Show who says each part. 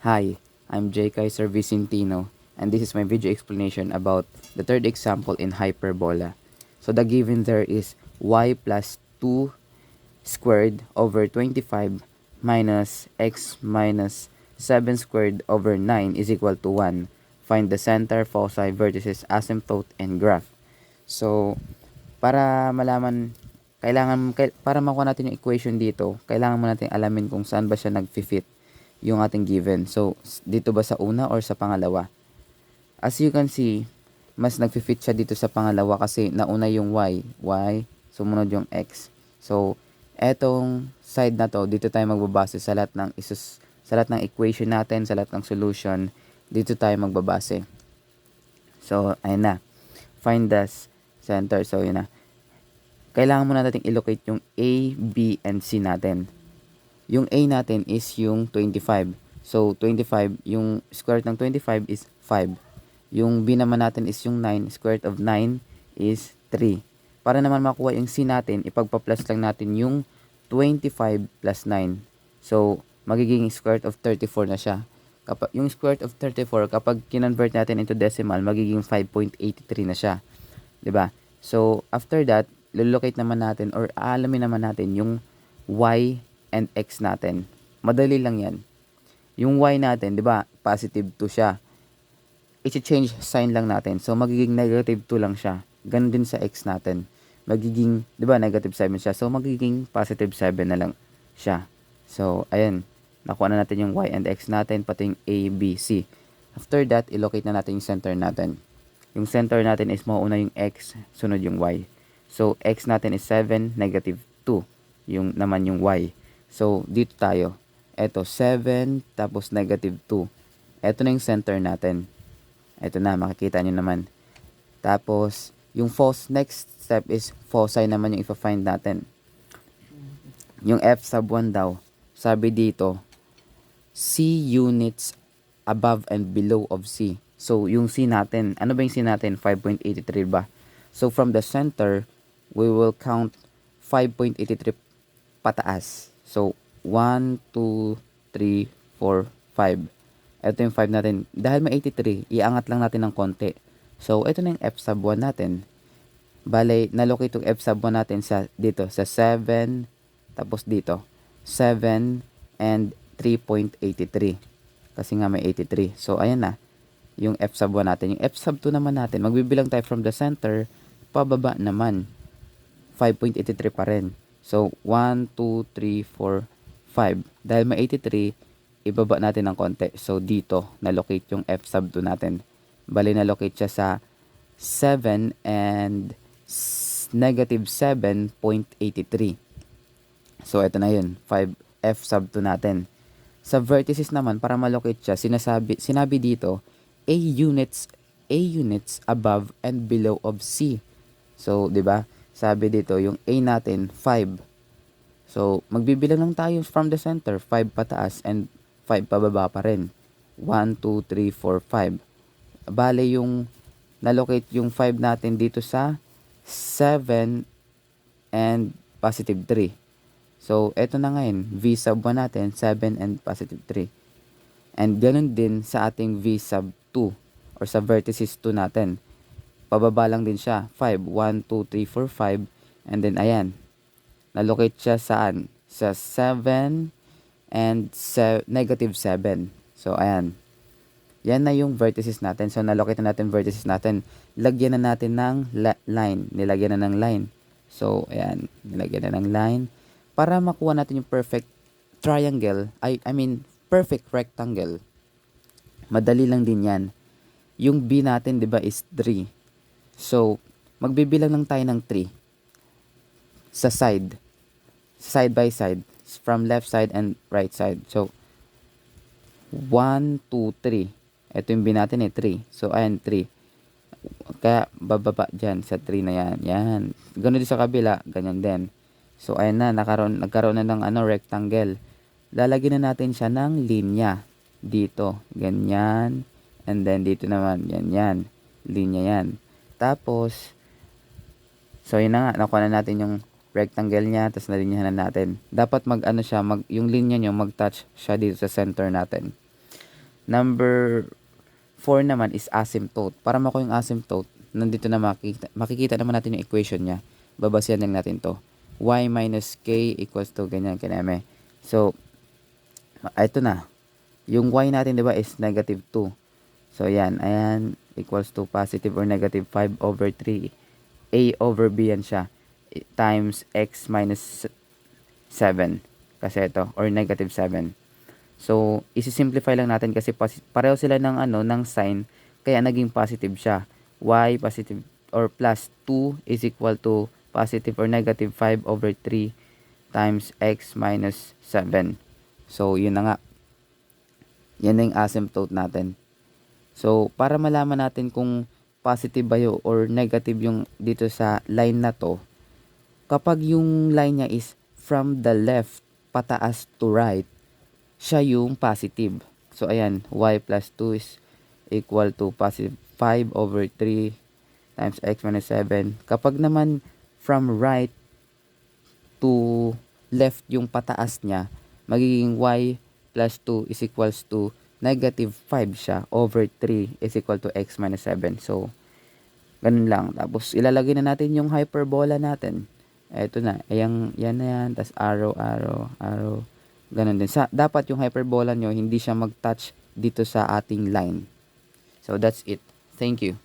Speaker 1: Hi, I'm J. Kaiser Vicentino, and this is my video explanation about the third example in hyperbola. So the given there is y plus 2 squared over 25 minus x minus 7 squared over 9 is equal to 1. Find the center, foci, vertices, asymptote, and graph. So, para malaman, para makuha natin yung equation dito, kailangan mo natin alamin kung saan ba siya nag-fit yung ating given. So, dito ba sa una or sa pangalawa? As you can see, mas nag-fit siya dito sa pangalawa kasi nauna yung y, sumunod yung x. So, etong side na to, dito tayo magbabase sa lahat ng equation natin, sa lahat ng solution, dito tayo magbabase. So, ayun na. Find the center. So, yun na. Kailangan muna natin i-locate yung A, B, and C natin. Yung A natin is yung 25. So, 25, yung square root ng 25 is 5. Yung B naman natin is yung 9. Square root of 9 is 3. Para naman makuha yung C natin, ipagpa-plus lang natin yung 25 plus 9. So, magiging square root of 34 na siya. Yung square root of 34, kapag kinonvert natin into decimal, magiging 5.83 na siya. 'Di ba? So, after that, locate naman natin or aalamin naman natin yung y and x natin. Madali lang 'yan. Yung y natin, 'di ba? Positive 2 siya. I-change sign lang natin. So, magiging negative 2 lang siya. Ganun din sa x natin. Magiging, 'di ba, negative 7 siya. So, magiging positive 7 na lang siya. So, ayan. Nakuha na natin yung y and x natin, pati yung a, b, c. After that, i-locate na natin yung center natin. Yung center natin is mauna yung x, sunod yung y. So, x natin is 7, negative 2. Yung naman yung y. So, dito tayo. Ito, 7, tapos negative 2. Ito na yung center natin. Ito na, makikita nyo naman. Tapos, yung next step is foci naman yung ipa-find natin. Yung f sub 1 daw. Sabi dito, C units above and below of C. So, yung C natin, ano ba yung C natin? 5.83 ba? So, from the center, we will count 5.83 pataas. So, 1, 2, 3, 4, 5. Ito yung 5 natin. Dahil may 83, iangat lang natin ng konti. So, ito na yung F sub 1 natin. Bale, nalocate yung F sub 1 natin dito, sa 7, tapos dito, 7 and 3.83. Kasi nga may 83. So, ayan na. Yung F sub 1 natin. Yung F sub 2 naman natin, magbibilang tayo from the center, pababa naman. 5.83 pa rin. So, 1, 2, 3, 4, 5. Dahil may 83, ibaba natin ng konti. So, dito, na-locate yung F sub 2 natin. Bali, na-locate siya sa 7 and negative 7.83. So, ito na yun. 5 F sub 2 natin. Sa vertices naman, para ma-locate siya, sinabi dito, A units above and below of C. So, 'di ba? Sabi dito, yung A natin 5. So, magbibilang lang tayo from the center, 5 pataas and 5 pababa pa rin. 1, 2, 3, 4, 5. Bale, yung na-locate yung 5 natin dito sa 7 and positive 3. So, eto na ngayon, V sub 1 natin, 7 and positive 3. And ganun din sa ating V sub 2 or sa vertices 2 natin. Pababa lang din siya, 5, 1, 2, 3, 4, 5. And then, ayan, na-locate siya saan? Sa 7 and negative 7. So, ayan. Yan na yung vertices natin. So, na-locate na natin vertices natin. Lagyan na natin ng line. Nilagyan na ng line. So, ayan, nilagyan na ng line. Para makuha natin yung perfect triangle, I mean, perfect rectangle, madali lang din yan. Yung B natin, di ba, is 3. So, magbibilang lang tayo ng 3 sa side by side, from left side and right side. So, 1, 2, 3. Ito yung B natin 3. So, ayan, 3. Kaya, bababa dyan sa 3 na yan. Yan. Ganun din sa kabila, ganyan din. So, ayan na, nagkaroon na ng rectangle. Lalagyan na natin siya ng linya. Dito, ganyan. And then, dito naman, yan. Linya yan. Tapos, so, yun na nga, nakuha na natin yung rectangle niya, tapos nalinyahan na natin. Dapat yung linya nyo, mag-touch siya dito sa center natin. Number 4 naman is asymptote. Para makuha yung asymptote, nandito na makikita naman natin yung equation niya. Babasihan lang natin to. Y minus k equals to ganyan, kaneme. So, ito na. Yung y natin, di ba, is negative 2. So, ayan, equals to positive or negative 5 over 3. A over b yan siya. Times x minus 7. Kasi ito, or negative 7. So, isi-simplify lang natin kasi pareho sila ng ng sign, kaya naging positive siya. Y positive or plus 2 is equal to positive or negative 5 over 3 times x minus 7. So, yun na nga. Yan na yung asymptote natin. So, para malaman natin kung positive ba yun or negative yung dito sa line na to, kapag yung line niya is from the left pataas to right, siya yung positive. So, ayan, y plus 2 is equal to positive 5 over 3 times x minus 7. Kapag naman from right to left yung pataas niya, magiging y plus 2 is equals to negative 5 siya over 3 is equal to x minus 7. So, ganun lang. Tapos, ilalagay na natin yung hyperbola natin. Ito na. Ayan, yan na yan. Tapos, arrow, arrow, arrow. Ganun din. Dapat yung hyperbola nyo, hindi siya mag-touch dito sa ating line. So, that's it. Thank you.